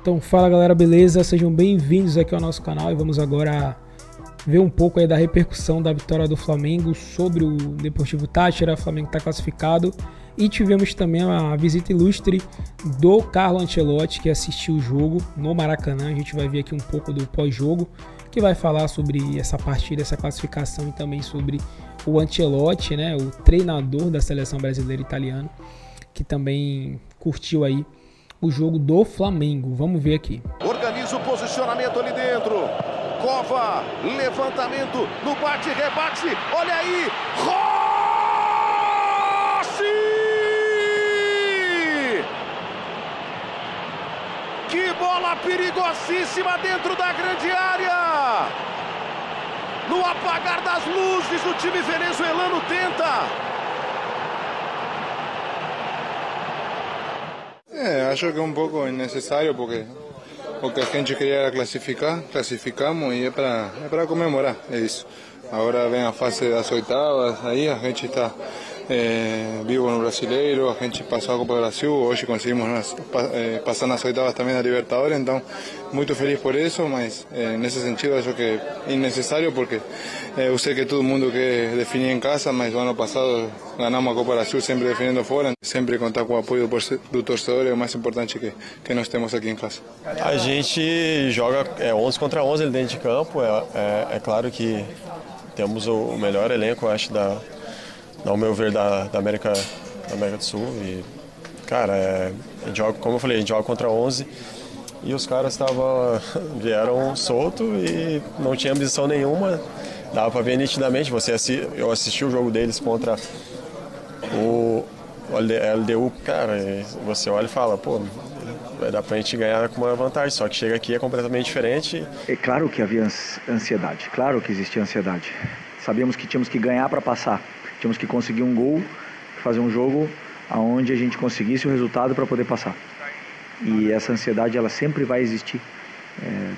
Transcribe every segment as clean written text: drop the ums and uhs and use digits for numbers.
Então fala galera, beleza? Sejam bem-vindos aqui ao nosso canal e vamos agora ver um pouco aí da repercussão da vitória do Flamengo sobre o Deportivo Táchira. O Flamengo está classificado e tivemos também a visita ilustre do Carlo Ancelotti, que assistiu o jogo no Maracanã. A gente vai ver aqui um pouco do pós-jogo, que vai falar sobre essa partida, essa classificação e também sobre o Ancelotti, né, o treinador da seleção brasileira italiana, que também curtiu aí o jogo do Flamengo. Vamos ver aqui. Organiza o posicionamento ali dentro. Cova, levantamento no bate-rebate. Olha aí, Rossi! Que bola perigosíssima dentro da grande área. No apagar das luzes, o time venezuelano tenta. Acho que é um pouco innecessário porque a gente queria classificar, classificamos e é para comemorar, é isso. Agora vem a fase das oitavas, aí a gente está vivo no Brasileiro, a gente passou a Copa do Brasil, hoje conseguimos passar nas oitavas também da Libertadores, então muito feliz por isso, mas nesse sentido acho que é innecessário porque eu sei que todo mundo quer definir em casa, mas o ano passado ganhamos a Copa do Brasil sempre definindo fora, sempre contar com o apoio do torcedor é o mais importante que nós temos aqui em casa. A gente joga 11 contra 11 ali dentro de campo, é claro que temos o melhor elenco, acho, ao meu ver, da América do Sul. E, cara, a gente joga, como eu falei, a gente joga contra 11 e os caras vieram solto e não tinha ambição nenhuma. Dava para ver nitidamente. Eu assisti o jogo deles contra o LDU, cara, e você olha e fala, pô, vai dar pra gente ganhar com uma vantagem, só que chega aqui é completamente diferente. É claro que havia ansiedade, claro que existia ansiedade. Sabíamos que tínhamos que ganhar para passar. Tínhamos que conseguir um gol, fazer um jogo onde a gente conseguisse o resultado para poder passar. E essa ansiedade ela sempre vai existir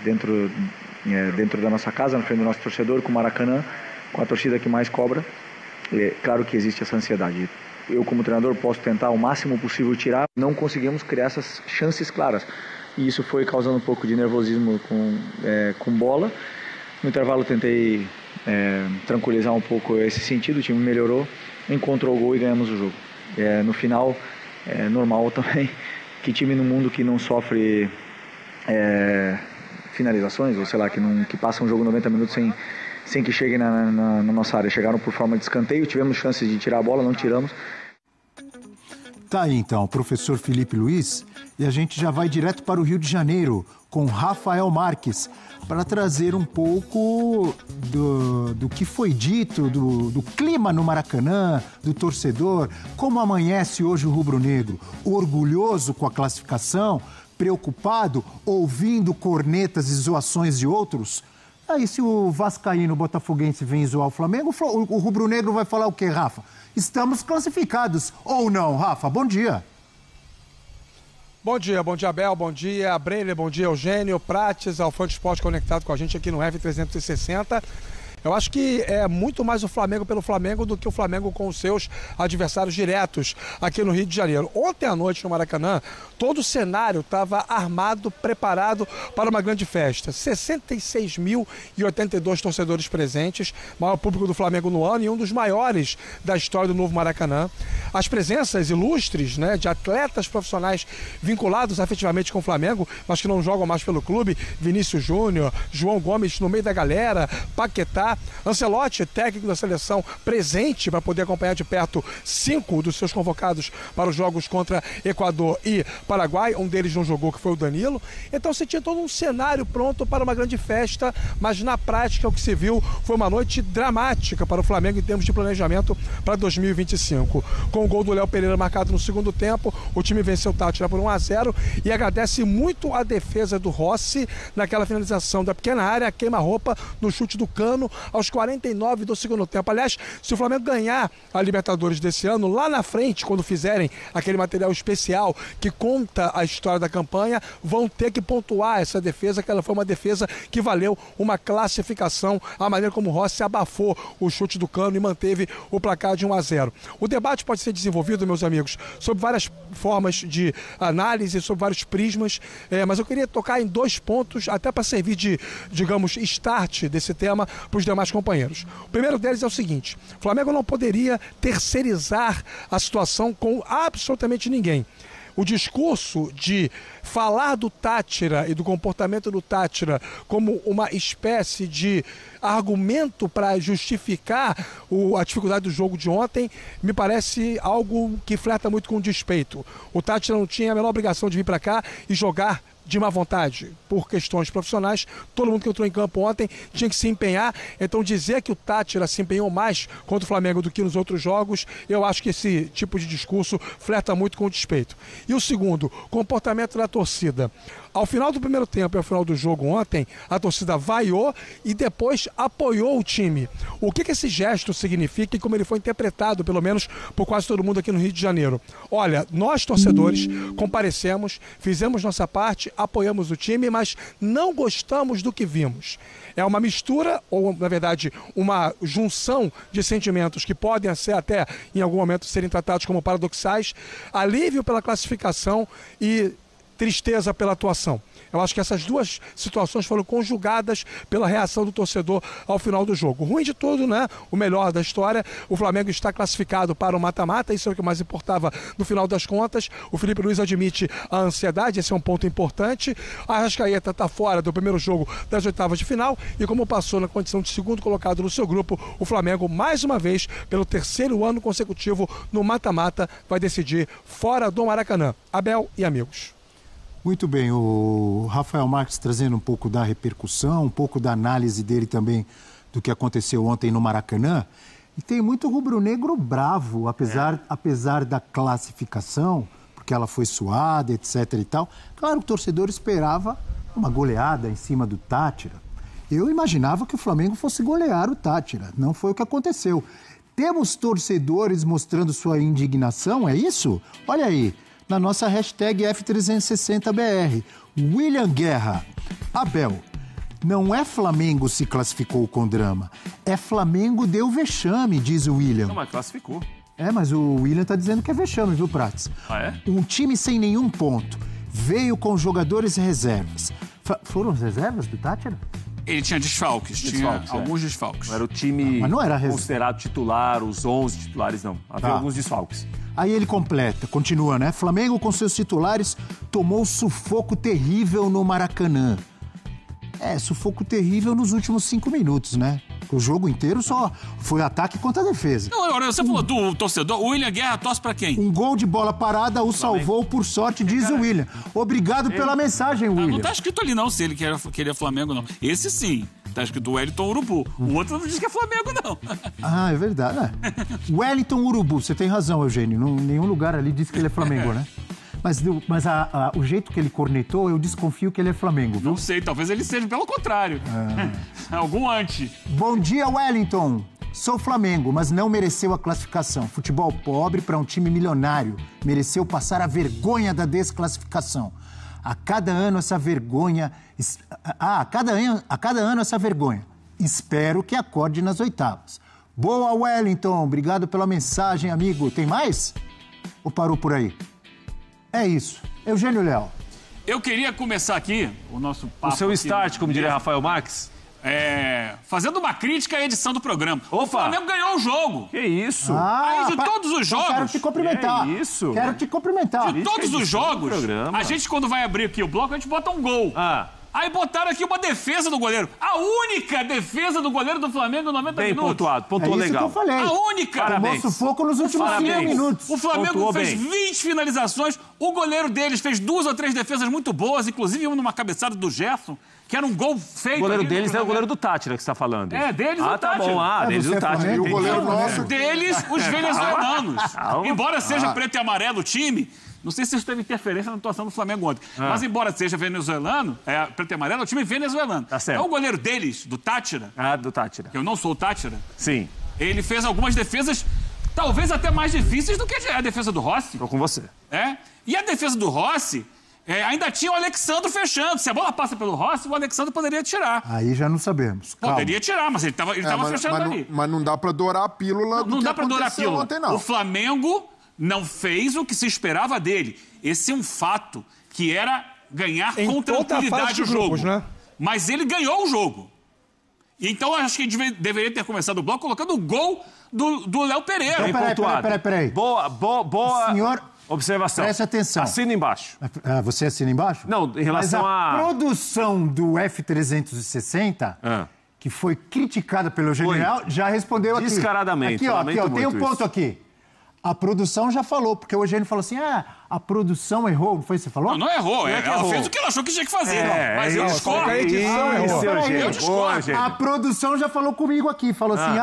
dentro da nossa casa, na frente do nosso torcedor, com o Maracanã, com a torcida que mais cobra. É claro que existe essa ansiedade. Eu, como treinador, posso tentar o máximo possível tirar. Não conseguimos criar essas chances claras. E isso foi causando um pouco de nervosismo com bola. No intervalo tentei tranquilizar um pouco esse sentido, o time melhorou, encontrou o gol e ganhamos o jogo. No final, é normal também que time no mundo que não sofre finalizações, ou sei lá, que passa um jogo 90 minutos sem que chegue na nossa área. Chegaram por forma de escanteio, tivemos chances de tirar a bola, não tiramos. Tá aí então, o professor Felipe Luiz, e a gente já vai direto para o Rio de Janeiro com Rafael Marques, para trazer um pouco do que foi dito, do clima no Maracanã, do torcedor, como amanhece hoje o rubro-negro, orgulhoso com a classificação, preocupado, ouvindo cornetas e zoações de outros. Aí se o vascaíno botafoguense vem zoar o Flamengo, o rubro-negro vai falar o quê, Rafa? Estamos classificados, ou não, Rafa? Bom dia. Bom dia, Abel, bom dia, Brenner, bom dia, Eugênio, Prates, Alfante Esporte conectado com a gente aqui no F360. Eu acho que é muito mais o Flamengo pelo Flamengo do que o Flamengo com os seus adversários diretos aqui no Rio de Janeiro. Ontem à noite no Maracanã, todo o cenário estava armado, preparado para uma grande festa. 66.082 torcedores presentes, maior público do Flamengo no ano e um dos maiores da história do novo Maracanã. As presenças ilustres, né, de atletas profissionais vinculados afetivamente com o Flamengo, mas que não jogam mais pelo clube, Vinícius Júnior, João Gomes no meio da galera, Paquetá, Ancelotti, técnico da seleção, presente para poder acompanhar de perto 5 dos seus convocados para os jogos contra Equador e Paraguai. Um deles não jogou, que foi o Danilo. Então se tinha todo um cenário pronto para uma grande festa, mas na prática o que se viu foi uma noite dramática para o Flamengo em termos de planejamento para 2025. Com o gol do Léo Pereira marcado no segundo tempo, o time venceu o Táchira por 1-0 e agradece muito a defesa do Rossi naquela finalização da pequena área, queima-roupa no chute do Cano, aos 49 do segundo tempo. Aliás, se o Flamengo ganhar a Libertadores desse ano, lá na frente, quando fizerem aquele material especial que conta a história da campanha, vão ter que pontuar essa defesa, que ela foi uma defesa que valeu uma classificação, a maneira como o Rossi abafou o chute do Cano e manteve o placar de 1-0. O debate pode ser desenvolvido, meus amigos, sobre várias formas de análise, sobre vários prismas, mas eu queria tocar em 2 pontos, até para servir de, digamos, start desse tema para os demais companheiros. O primeiro deles é o seguinte: o Flamengo não poderia terceirizar a situação com absolutamente ninguém. O discurso de falar do Táchira e do comportamento do Táchira como uma espécie de argumento para justificar a dificuldade do jogo de ontem me parece algo que flerta muito com o despeito. O Táchira não tinha a menor obrigação de vir para cá e jogar de má vontade, por questões profissionais. Todo mundo que entrou em campo ontem tinha que se empenhar. Então dizer que o Táchira se empenhou mais contra o Flamengo do que nos outros jogos, eu acho que esse tipo de discurso flerta muito com o despeito. E o segundo, comportamento da torcida. Ao final do primeiro tempo e ao final do jogo ontem, a torcida vaiou e depois apoiou o time. O que esse gesto significa e como ele foi interpretado, pelo menos por quase todo mundo aqui no Rio de Janeiro? Olha, nós torcedores comparecemos, fizemos nossa parte, apoiamos o time, mas não gostamos do que vimos. É uma mistura, ou na verdade uma junção de sentimentos que podem ser até em algum momento serem tratados como paradoxais, alívio pela classificação e tristeza pela atuação. Eu acho que essas duas situações foram conjugadas pela reação do torcedor ao final do jogo. O ruim de tudo, né? O melhor da história, o Flamengo está classificado para o mata-mata, isso é o que mais importava no final das contas. O Filipe Luiz admite a ansiedade, esse é um ponto importante. A Arrascaeta está fora do primeiro jogo das oitavas de final e como passou na condição de segundo colocado no seu grupo, o Flamengo, mais uma vez, pelo 3º ano consecutivo no mata-mata, vai decidir fora do Maracanã. Abel e amigos. Muito bem, o Rafael Marques trazendo um pouco da repercussão, um pouco da análise dele também do que aconteceu ontem no Maracanã. E tem muito rubro-negro bravo, apesar da classificação, porque ela foi suada, etc. e tal. Claro, o torcedor esperava uma goleada em cima do Táchira. Eu imaginava que o Flamengo fosse golear o Táchira. Não foi o que aconteceu. Temos torcedores mostrando sua indignação, é isso? Olha aí. Na nossa hashtag F360BR. William Guerra. Abel, não é Flamengo se classificou com drama. É Flamengo deu vexame, diz o William. Não, mas classificou. Mas o William tá dizendo que é vexame, viu, Prats? Ah, é? Um time sem nenhum ponto. Veio com jogadores reservas. Foram as reservas do Táchira? Ele tinha desfalques, tinha alguns desfalques. Não era o time mas não era considerado titular, os 11 titulares não. Havia alguns desfalques. Aí ele completa, continua, né? Flamengo com seus titulares tomou sufoco terrível no Maracanã. Sufoco terrível nos últimos 5 minutos, né? O jogo inteiro só foi ataque contra defesa. Não, agora você falou do torcedor, o William Guerra torce pra quem? Um gol de bola parada o salvou por sorte, diz o William. Obrigado pela mensagem, William. Não tá escrito ali não, se ele queria Flamengo, não. Esse sim. Tá escrito Wellington Urubu. O outro não diz que é Flamengo, não. É verdade, né? Wellington Urubu, você tem razão, Eugênio. Em nenhum lugar ali diz que ele é Flamengo, né? Mas o jeito que ele cornetou, eu desconfio que ele é Flamengo. Viu? Não sei, talvez ele seja pelo contrário. Algum anti. Bom dia, Wellington. Sou Flamengo, mas não mereceu a classificação. Futebol pobre para um time milionário. Mereceu passar a vergonha da desclassificação. A cada ano essa vergonha... a cada ano essa vergonha. Espero que acorde nas oitavas. Boa, Wellington. Obrigado pela mensagem, amigo. Tem mais? Ou parou por aí? É isso. Eugênio Léo. Eu queria começar aqui o nosso papo... O seu start, como diria Rafael Marques. Fazendo uma crítica à edição do programa. Opa. O Flamengo ganhou o jogo. Que isso? Aí de todos os jogos... Quero te cumprimentar. Que isso? Quero te cumprimentar. De todos os jogos, a gente quando vai abrir aqui o bloco, a gente bota um gol. Aí botaram aqui uma defesa do goleiro. A única defesa do goleiro do Flamengo em 90 minutos. Bem pontuado, pontuou legal. Isso que eu falei. A única. Tomou sufoco nos últimos 5 minutos. O Flamengo fez 20 finalizações. O goleiro deles fez 2 ou 3 defesas muito boas, inclusive uma numa cabeçada do Gerson, que era um gol feito. O goleiro deles é o goleiro do Táchira que você está falando. Deles o Táchira. Tá bom. Deles o Táchira. E o goleiro nosso... Deles, os venezuelanos. Embora seja preto e amarelo o time, Não sei se isso teve interferência na atuação do Flamengo ontem. Mas, embora seja venezuelano, preto e amarelo, é o time venezuelano. Tá certo. É o goleiro deles, do Táchira. Do Táchira. Que eu não sou o Táchira. Sim. Ele fez algumas defesas, talvez até mais difíceis do que a defesa do Rossi. Tô com você. E a defesa do Rossi, ainda tinha o Alexandre fechando. Se a bola passa pelo Rossi, o Alexandre poderia tirar. Aí já não sabemos. Poderia tirar, mas ele tava fechando ali. Mas não dá pra dourar a pílula do que aconteceu ontem, não. O Flamengo não fez o que se esperava dele. Esse é um fato, que era ganhar com tranquilidade o jogo. Grupos, né? Mas ele ganhou o jogo. Então, eu acho que deveria ter começado o bloco colocando o gol do Léo Pereira. Então, peraí. Boa Senhor, observação. presta atenção. Assina embaixo. Você assina embaixo? Não, em relação Mas a produção do F-360, que foi criticada pelo Eugênio Leal, já respondeu aqui. Descaradamente. Aqui, ó, tem um ponto aqui. A produção já falou, porque o Eugênio falou assim, a produção errou, não foi isso que você falou? Não errou, ela fez o que ela achou que tinha que fazer. Mas eu discordo. A produção já falou comigo aqui, falou assim,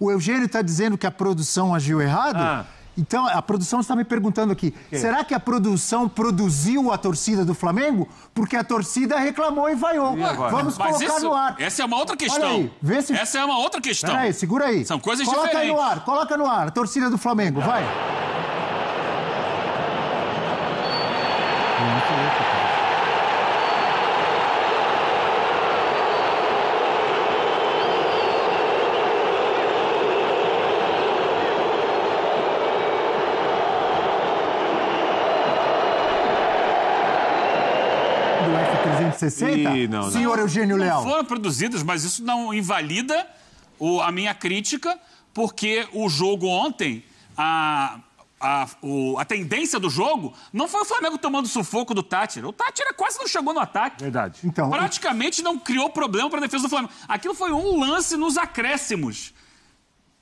o Eugênio está dizendo que a produção agiu errado? Então, a produção está me perguntando aqui, será que a produção produziu a torcida do Flamengo? Porque a torcida reclamou e vaiou. Vamos colocar no ar. Essa é uma outra questão. Olha aí, vê se... Essa é uma outra questão. Peraí, segura aí. São coisas diferentes. Coloca no ar, a torcida do Flamengo, vai. F-360? Senhor Eugênio Leal. Não foram produzidas, mas isso não invalida a minha crítica, porque o jogo ontem, a tendência do jogo não foi o Flamengo tomando sufoco do Táchira. O Táchira quase não chegou no ataque. Verdade. Então, praticamente não criou problema para a defesa do Flamengo. Aquilo foi um lance nos acréscimos.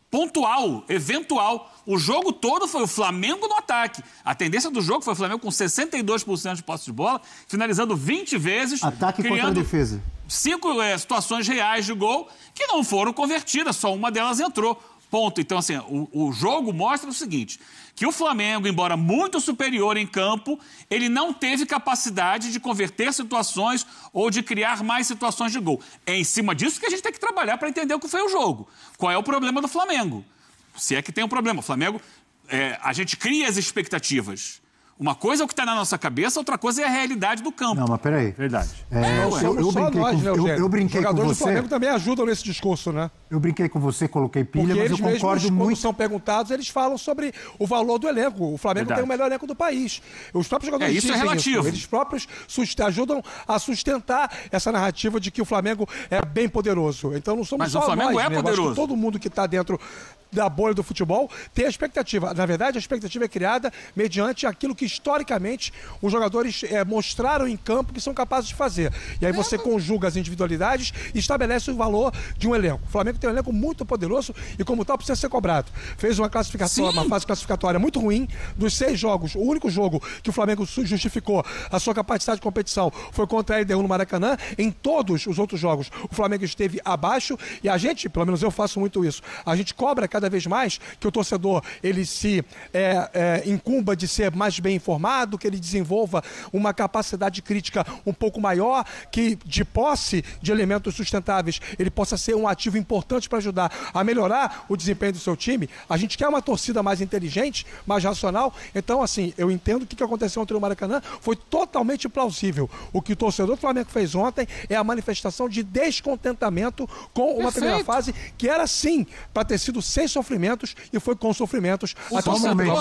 Pontual, eventual. O jogo todo foi o Flamengo no ataque. A tendência do jogo foi o Flamengo com 62% de posse de bola, finalizando 20 vezes. Ataque contra a defesa. 5 situações reais de gol que não foram convertidas, só uma delas entrou. Ponto. Então, assim, o jogo mostra o seguinte, que o Flamengo, embora muito superior em campo, ele não teve capacidade de converter situações ou de criar mais situações de gol. É em cima disso que a gente tem que trabalhar para entender o que foi o jogo. Qual é o problema do Flamengo? Se é que tem um problema. O Flamengo, a gente cria as expectativas. Uma coisa é o que está na nossa cabeça, outra coisa é a realidade do campo. Não, mas peraí. Verdade. Eu brinquei com você. Os jogadores do Flamengo também ajudam nesse discurso, né? Eu brinquei com você, coloquei pilha, porque mas eu concordo mesmos, muito. Quando são perguntados, eles falam sobre o valor do elenco. O Flamengo tem o melhor elenco do país. Os próprios jogadores isso dizem é relativo. Isso. Eles próprios ajudam a sustentar essa narrativa de que o Flamengo é bem poderoso. Então não somos só nós. Mas o Flamengo é poderoso. Todo mundo que está dentro da bolha do futebol tem a expectativa. Na verdade, a expectativa é criada mediante aquilo que historicamente os jogadores mostraram em campo que são capazes de fazer. E aí você conjuga as individualidades e estabelece o valor de um elenco. O Flamengo tem um elenco muito poderoso e, como tal, precisa ser cobrado. Fez uma classificação, uma fase classificatória muito ruim. Dos 6 jogos, o único jogo que o Flamengo justificou a sua capacidade de competição foi contra a LDU no Maracanã. Em todos os outros jogos, o Flamengo esteve abaixo e a gente, pelo menos eu faço muito isso, a gente cobra cada vez mais que o torcedor ele se incumba de ser mais bem informado, que ele desenvolva uma capacidade crítica um pouco maior, que de posse de elementos sustentáveis ele possa ser um ativo importante para ajudar a melhorar o desempenho do seu time. A gente quer uma torcida mais inteligente, mais racional. Então, assim, eu entendo que o que aconteceu ontem no Maracanã foi totalmente plausível. O que o torcedor do Flamengo fez ontem é a manifestação de descontentamento com uma primeira fase que era, sim, para ter sido sem sofrimentos e foi com sofrimentos. Até um momento,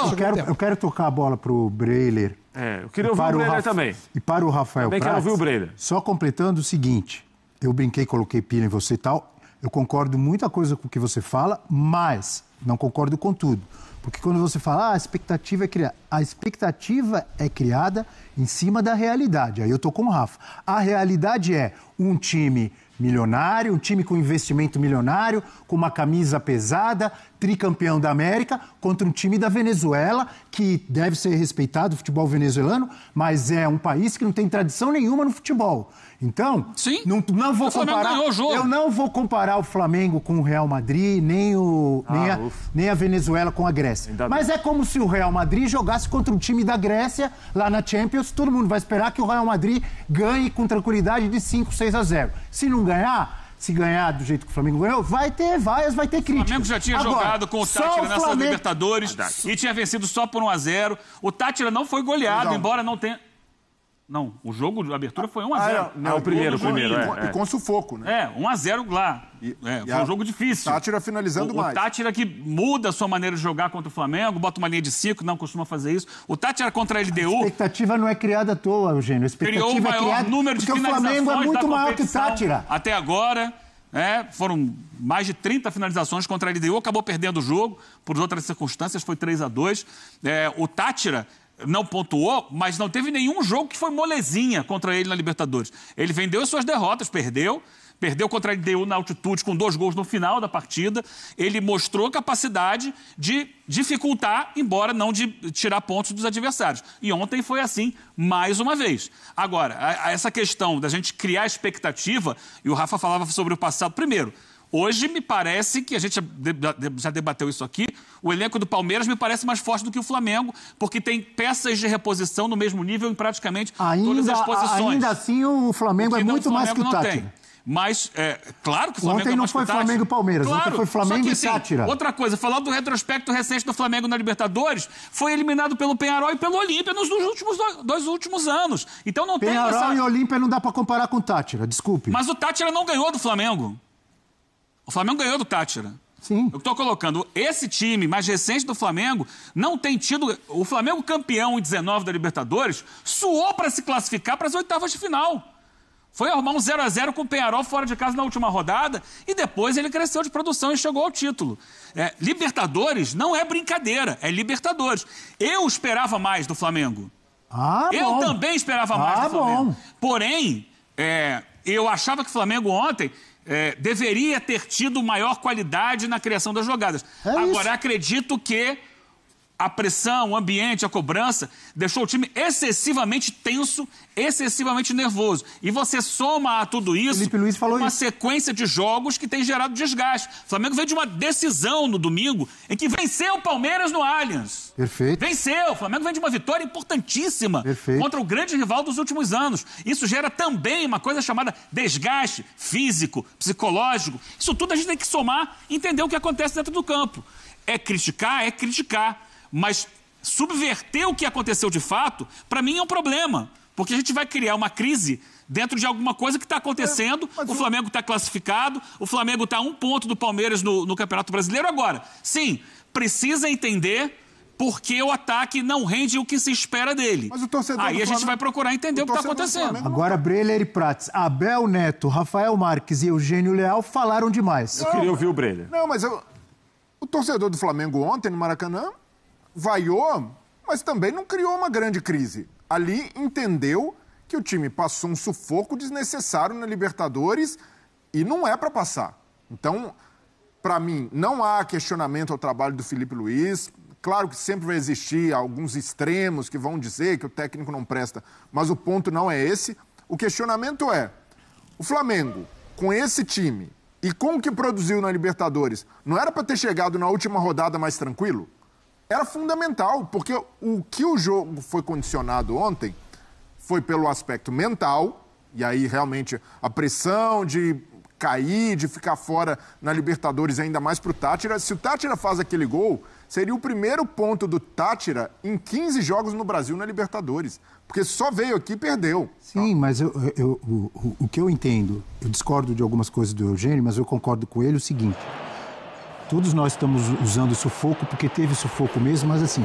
eu quero tocar a bola pro Breiler. Eu queria ouvir o Breiler também. E para o Rafael Prats. Quero ouvir o Breiler. Só completando o seguinte, eu brinquei, coloquei pilha em você e tal, eu concordo muita coisa com o que você fala, mas não concordo com tudo. Porque quando você fala, a expectativa é criada. A expectativa é criada em cima da realidade. Aí eu tô com o Rafa. A realidade é um time milionário, um time com investimento milionário, com uma camisa pesada, tricampeão da América, contra um time da Venezuela, que deve ser respeitado, o futebol venezuelano, mas é um país que não tem tradição nenhuma no futebol. Então, sim, não vou comparar. Eu não vou comparar o Flamengo com o Real Madrid, nem a Venezuela com a Grécia. Mas é como se o Real Madrid jogasse contra um time da Grécia lá na Champions. Todo mundo vai esperar que o Real Madrid ganhe com tranquilidade de 5-6-0. Se não ganhar, se ganhar do jeito que o Flamengo ganhou, vai ter vaias, vai ter crítica. O Flamengo já tinha jogado com o Tátira nessa Libertadores e tinha vencido só por 1-0. O Tátira não foi goleado, embora não tenha... Não, o jogo de abertura foi 1-0. O primeiro. E com sufoco, né? 1-0 lá. Foi um jogo difícil. Tátira finalizando mais. O Tátira que muda a sua maneira de jogar contra o Flamengo, bota uma linha de 5, não costuma fazer isso. O Tátira contra a LDU... A expectativa não é criada à toa, Eugênio. A expectativa criou o maior número de finalizações o Flamengo é muito maior que o Tátira. Até agora, foram mais de 30 finalizações contra a LDU, acabou perdendo o jogo, por outras circunstâncias, foi 3-2. O Tátira não pontuou, mas não teve nenhum jogo que foi molezinha contra ele na Libertadores. Ele vendeu as suas derrotas, perdeu contra a LDU na altitude com 2 gols no final da partida. Ele mostrou capacidade de dificultar, embora não de tirar pontos dos adversários. E ontem foi assim, mais uma vez. Agora, essa questão da gente criar expectativa, e o Rafa falava sobre o passado. Primeiro, hoje me parece que, a gente já debateu isso aqui, o elenco do Palmeiras me parece mais forte do que o Flamengo, porque tem peças de reposição no mesmo nível em praticamente todas as posições. Ainda assim, o Flamengo é muito mais que o Tátira. Mas, claro que o Flamengo ontem não foi Flamengo e Palmeiras, claro, ontem foi Flamengo e Tátira. Outra coisa, falar do retrospecto recente do Flamengo na Libertadores, foi eliminado pelo Penharol e pelo Olímpia nos dois últimos anos. Então não tem essa... Penharol e Olímpia não dá pra comparar com o Tátira, desculpe. Mas o Tátira não ganhou do Flamengo. O Flamengo ganhou do Tátira. Sim. Eu estou colocando, esse time mais recente do Flamengo não tem tido... O Flamengo campeão em 19 da Libertadores suou para se classificar para as oitavas de final. Foi arrumar um 0-0 com o Penharol fora de casa na última rodada e depois ele cresceu de produção e chegou ao título. Libertadores não é brincadeira, é Libertadores. Eu esperava mais do Flamengo. Eu também esperava mais do Flamengo. Porém, eu achava que o Flamengo ontem... deveria ter tido maior qualidade na criação das jogadas. Agora, acredito que a pressão, o ambiente, a cobrança deixou o time excessivamente tenso, excessivamente nervoso. E você soma a tudo isso uma sequência de jogos que tem gerado desgaste. O Flamengo veio de uma decisão no domingo em que venceu o Palmeiras no Allianz. Perfeito. Venceu. O Flamengo vem de uma vitória importantíssima contra o grande rival dos últimos anos. Isso gera também uma coisa chamada desgaste físico, psicológico. Isso tudo a gente tem que somar e entender o que acontece dentro do campo. É criticar. Mas subverter o que aconteceu de fato, para mim é um problema. Porque a gente vai criar uma crise dentro de alguma coisa que está acontecendo. O Flamengo está classificado, o Flamengo está a 1 ponto do Palmeiras no Campeonato Brasileiro. Agora, sim, precisa entender por que o ataque não rende o que se espera dele. Mas o torcedor Aí a gente vai procurar entender o que está acontecendo. Agora, Breler e Prats, Abel Neto, Rafael Marques e Eugênio Leal falaram demais. Eu queria ouvir o Breler. Não, mas o torcedor do Flamengo ontem no Maracanã vaiou, mas também não criou uma grande crise. Ali entendeu que o time passou um sufoco desnecessário na Libertadores e não é para passar. Então, para mim, não há questionamento ao trabalho do Filipe Luiz. Claro que sempre vai existir alguns extremos que vão dizer que o técnico não presta, mas o ponto não é esse. O questionamento é, o Flamengo, com esse time e com o que produziu na Libertadores, não era para ter chegado na última rodada mais tranquilo? Era fundamental, porque o que o jogo foi condicionado ontem foi pelo aspecto mental, e aí realmente a pressão de cair, de ficar fora na Libertadores, ainda mais para o Tátira. Se o Tátira faz aquele gol, seria o primeiro ponto do Tátira em 15 jogos no Brasil na Libertadores, porque só veio aqui e perdeu. Sim, mas o que eu entendo, eu discordo de algumas coisas do Eugênio, mas eu concordo com ele o seguinte... Todos nós estamos usando sufoco porque teve sufoco mesmo, mas assim,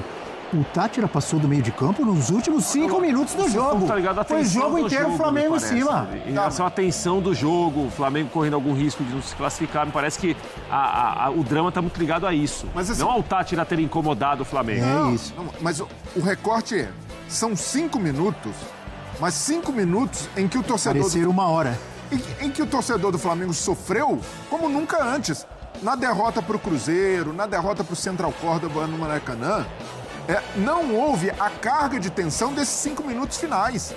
o Tátira passou do meio de campo nos últimos 5 minutos do jogo. Tá ligado? Foi o jogo inteiro o Flamengo em cima. Em relação à tensão do jogo, o Flamengo correndo algum risco de não se classificar, me parece que o drama está muito ligado a isso. Mas, assim, não ao Tátira ter incomodado o Flamengo. É isso. Não, mas o recorte são 5 minutos, mas 5 minutos em que o torcedor... Pareceram 1 hora. Em que o torcedor do Flamengo sofreu como nunca antes. Na derrota para o Cruzeiro, na derrota para o Central Córdoba no Maracanã, Não houve a carga de tensão desses 5 minutos finais.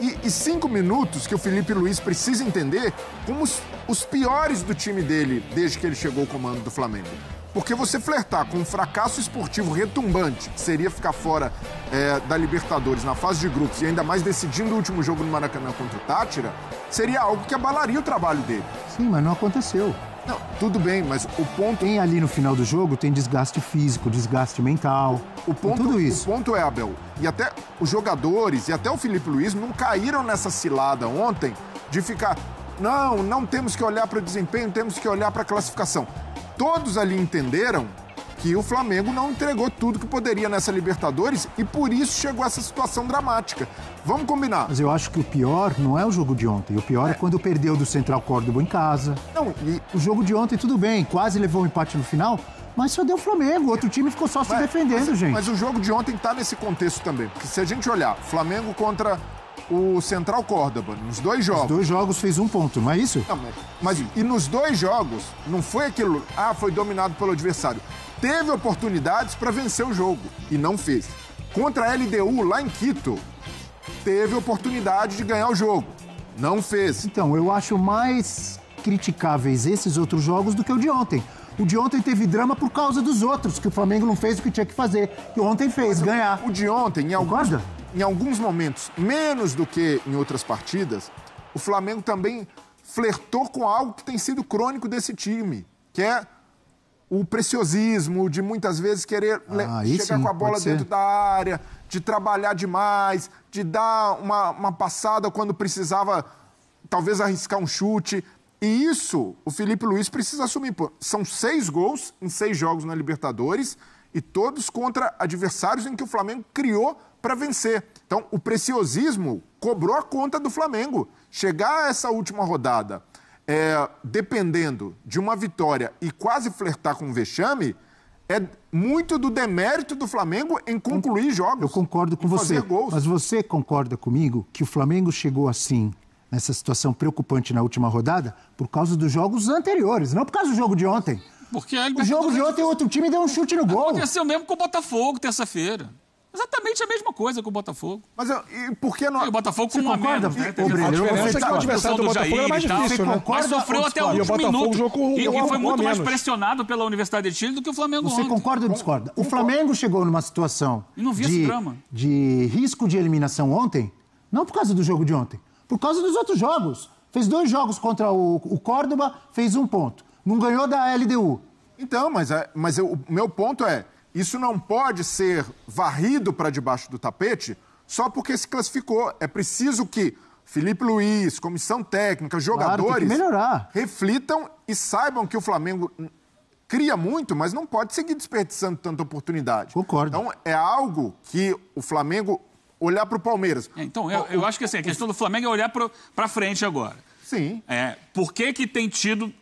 E 5 minutos que o Filipe Luís precisa entender como os piores do time dele desde que ele chegou ao comando do Flamengo. Porque você flertar com um fracasso esportivo retumbante, que seria ficar fora da Libertadores na fase de grupos e ainda mais decidindo o último jogo no Maracanã contra o Táchira, seria algo que abalaria o trabalho dele. Sim, mas não aconteceu. Não, tudo bem, mas o ponto... Tem ali no final do jogo, tem desgaste físico, desgaste mental, tudo isso. O ponto é, Abel, e até os jogadores e até o Filipe Luís não caíram nessa cilada ontem de ficar... Não temos que olhar para o desempenho, temos que olhar para a classificação. Todos ali entenderam que o Flamengo não entregou tudo que poderia nessa Libertadores e por isso chegou a essa situação dramática. Vamos combinar. Mas eu acho que o pior não é o jogo de ontem. O pior é quando perdeu do Central Córdoba em casa. O jogo de ontem, tudo bem, quase levou um empate no final, mas só deu o Flamengo. O outro time ficou só se defendendo, gente. Mas o jogo de ontem tá nesse contexto também. Porque se a gente olhar, Flamengo contra o Central Córdoba, nos 2 jogos... Os 2 jogos fez 1 ponto, não é isso? Não, mas e nos 2 jogos, não foi aquilo... foi dominado pelo adversário. Teve oportunidades para vencer o jogo e não fez. Contra a LDU, lá em Quito, teve oportunidade de ganhar o jogo. Não fez. Então, eu acho mais criticáveis esses outros jogos do que o de ontem. O de ontem teve drama por causa dos outros, que o Flamengo não fez o que tinha que fazer. Que ontem fez, ganhar. O de ontem, em alguns momentos, menos do que em outras partidas, o Flamengo também flertou com algo que tem sido crônico desse time, que é o preciosismo de muitas vezes querer chegar com a bola dentro da área, de trabalhar demais, de dar uma passada quando precisava talvez arriscar um chute. E isso o Filipe Luís precisa assumir. São 6 gols em 6 jogos na Libertadores e todos contra adversários em que o Flamengo criou para vencer. Então, o preciosismo cobrou a conta do Flamengo. Chegar a essa última rodada dependendo de uma vitória e quase flertar com um vexame, é muito do demérito do Flamengo em concluir jogos. Eu concordo com você, mas você concorda comigo que o Flamengo chegou assim, nessa situação preocupante na última rodada, por causa dos jogos anteriores, não por causa do jogo de ontem. Porque o jogo de ontem, o outro time deu um chute no gol. Aconteceu mesmo com o Botafogo, terça-feira. Exatamente a mesma coisa com o Botafogo. Mas e por que não... E o Botafogo com uma menos, né? A diferença é que o adversário do Botafogo é mais difícil, né? Mas sofreu até o último minuto. E foi muito mais pressionado pela Universidade de Chile do que o Flamengo ontem. Você concorda ou discorda? O Flamengo chegou numa situação de risco de eliminação ontem, não por causa do jogo de ontem, por causa dos outros jogos. Fez 2 jogos contra o Córdoba, fez 1 ponto. Não ganhou da LDU. Então, mas o meu ponto é... Isso não pode ser varrido para debaixo do tapete só porque se classificou. É preciso que Filipe Luís, comissão técnica, jogadores reflitam e saibam que o Flamengo cria muito, mas não pode seguir desperdiçando tanta oportunidade. Concordo. Então, é algo que o Flamengo olhar para o Palmeiras. Então, eu acho que assim, a questão do Flamengo é olhar para frente agora. Sim. Por que tem tido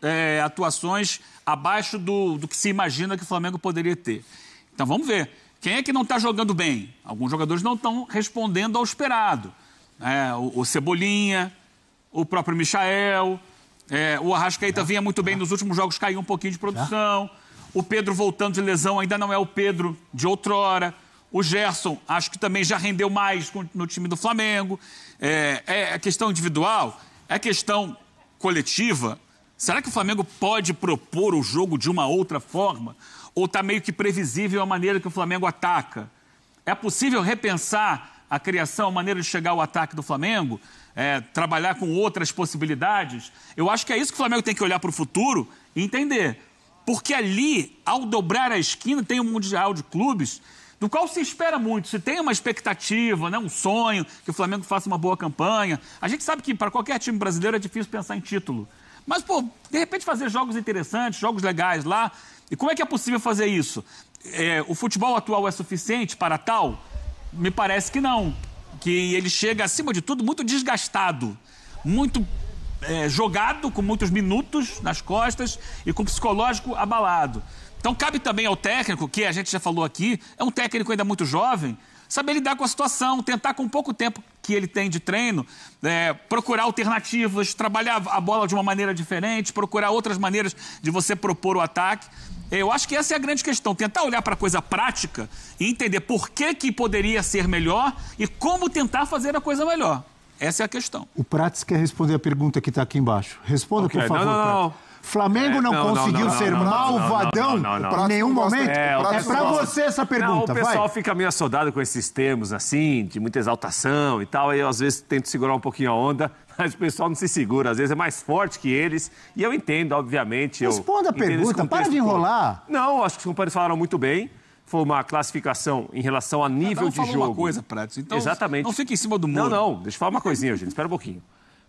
atuações abaixo do que se imagina que o Flamengo poderia ter? Então vamos ver. Quem é que não está jogando bem? Alguns jogadores não estão respondendo ao esperado. O Cebolinha, o próprio Michael, o Arrascaeta vinha muito bem nos últimos jogos, caiu um pouquinho de produção. O Pedro voltando de lesão ainda não é o Pedro de outrora. O Gerson, acho que também já rendeu mais no time do Flamengo. É questão individual, é questão coletiva. Será que o Flamengo pode propor o jogo de uma outra forma? Ou está meio que previsível a maneira que o Flamengo ataca? É possível repensar a criação, a maneira de chegar ao ataque do Flamengo? Trabalhar com outras possibilidades? Eu acho que é isso que o Flamengo tem que olhar para o futuro e entender. Porque ali, ao dobrar a esquina, tem um Mundial de Clubes, do qual se espera muito. Se tem uma expectativa, né, um sonho, que o Flamengo faça uma boa campanha. A gente sabe que para qualquer time brasileiro é difícil pensar em título. Mas, de repente fazer jogos interessantes, jogos legais lá... E como é que é possível fazer isso? O futebol atual é suficiente para tal? Me parece que não. Que ele chega, acima de tudo, muito desgastado. Muito jogado, com muitos minutos nas costas e com o psicológico abalado. Então cabe também ao técnico, que a gente já falou aqui, é um técnico ainda muito jovem, saber lidar com a situação, tentar com pouco tempo que ele tem de treino, procurar alternativas, trabalhar a bola de uma maneira diferente, procurar outras maneiras de você propor o ataque. Eu acho que essa é a grande questão, tentar olhar para a coisa prática e entender por que poderia ser melhor e como tentar fazer a coisa melhor. Essa é a questão. O Prates quer responder a pergunta que está aqui embaixo. Responda, por favor. Não. Flamengo não conseguiu ser malvadão em nenhum momento? É para você essa pergunta, o pessoal fica meio assodado com esses termos, assim, de muita exaltação e tal, aí eu às vezes tento segurar um pouquinho a onda, mas o pessoal não se segura, às vezes é mais forte que eles, e eu entendo, obviamente. Responda a pergunta, para de enrolar. Não, acho que os companheiros falaram muito bem. Foi uma classificação em relação a nível de jogo. Uma coisa, Prates. Então, exatamente. Não fica em cima do muro. Não, deixa eu falar uma coisinha, gente, espera um pouquinho.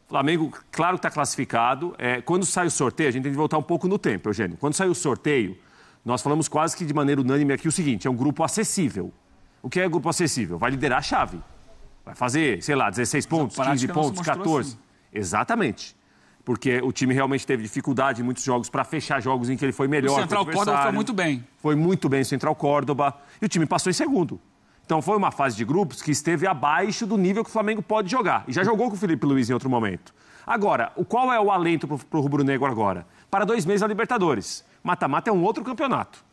Flamengo, claro que está classificado. Quando sai o sorteio, a gente tem que voltar um pouco no tempo, Eugênio. Quando saiu o sorteio, nós falamos quase que de maneira unânime aqui o seguinte, é um grupo acessível. O que é grupo acessível? Vai liderar a chave. Vai fazer, sei lá, 16 pontos, 15 pontos, 14. Assim. Exatamente. Porque o time realmente teve dificuldade em muitos jogos para fechar jogos em que ele foi melhor. O Central Córdoba foi muito bem. Foi muito bem o Central Córdoba. E o time passou em segundo. Então foi uma fase de grupos que esteve abaixo do nível que o Flamengo pode jogar. E já jogou com o Filipe Luiz em outro momento. Agora, qual é o alento para o rubro-negro agora? Para 2 meses a Libertadores. Mata-mata é um outro campeonato.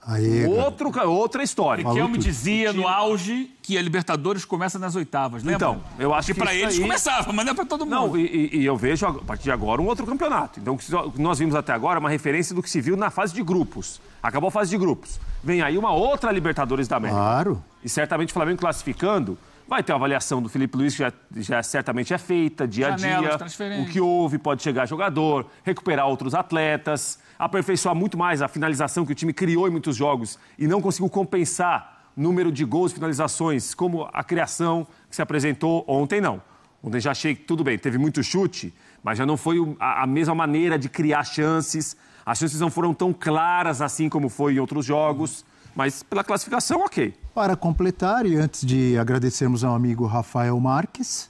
Outra história. Que eu me dizia no auge que a Libertadores começa nas oitavas, lembra? Então, eu acho que para eles começava, mas não é para todo mundo. Não, e eu vejo a partir de agora um outro campeonato. Então, o que nós vimos até agora é uma referência do que se viu na fase de grupos. Acabou a fase de grupos. Vem aí uma outra Libertadores da América. Claro. E certamente o Flamengo classificando, vai ter uma avaliação do Filipe Luiz, que já certamente é feita, dia a dia. O que houve, pode chegar jogador, recuperar outros atletas, aperfeiçoar muito mais a finalização que o time criou em muitos jogos e não conseguiu compensar o número de gols e finalizações, como a criação que se apresentou ontem, não. Ontem já achei que tudo bem, teve muito chute, mas já não foi a mesma maneira de criar chances. As chances não foram tão claras assim como foi em outros jogos. Mas pela classificação, ok. Para completar, e antes de agradecermos ao amigo Rafael Marques.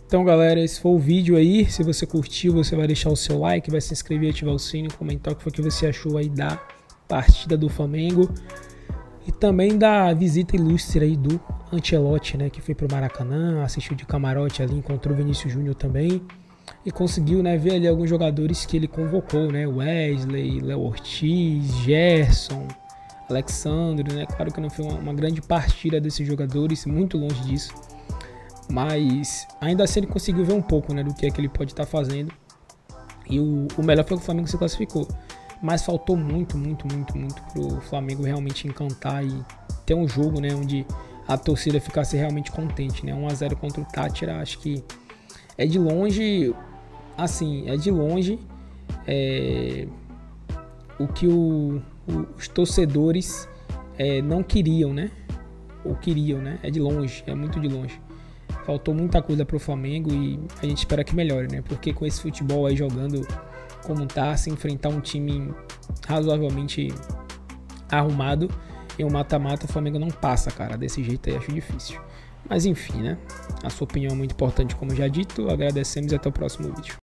Então, galera, esse foi o vídeo aí. Se você curtiu, você vai deixar o seu like, vai se inscrever, ativar o sininho, comentar o que foi que você achou aí da partida do Flamengo. E também da visita ilustre aí do Ancelotti, né? Que foi pro Maracanã, assistiu de camarote ali, encontrou o Vinícius Júnior também. E conseguiu, né, ver ali alguns jogadores que ele convocou, né? Wesley, Léo Ortiz, Gerson, Alexandre, né? Claro que não foi uma grande partida desses jogadores, muito longe disso. Mas ainda assim ele conseguiu ver um pouco, né, do que é que ele pode estar fazendo. E o melhor foi que o Flamengo se classificou. Mas faltou muito pro Flamengo realmente encantar e ter um jogo, né, onde a torcida ficasse realmente contente, né? 1-0 contra o Táchira, acho que é de longe, assim, o que os torcedores não queriam, né? Ou queriam, né? É de longe, é muito de longe. Faltou muita coisa pro Flamengo e a gente espera que melhore, né? Porque com esse futebol aí jogando como tá, se enfrentar um time razoavelmente arrumado em um mata-mata, o Flamengo não passa, cara. Desse jeito aí acho difícil. Mas enfim, né? A sua opinião é muito importante, como já dito. Agradecemos e até o próximo vídeo.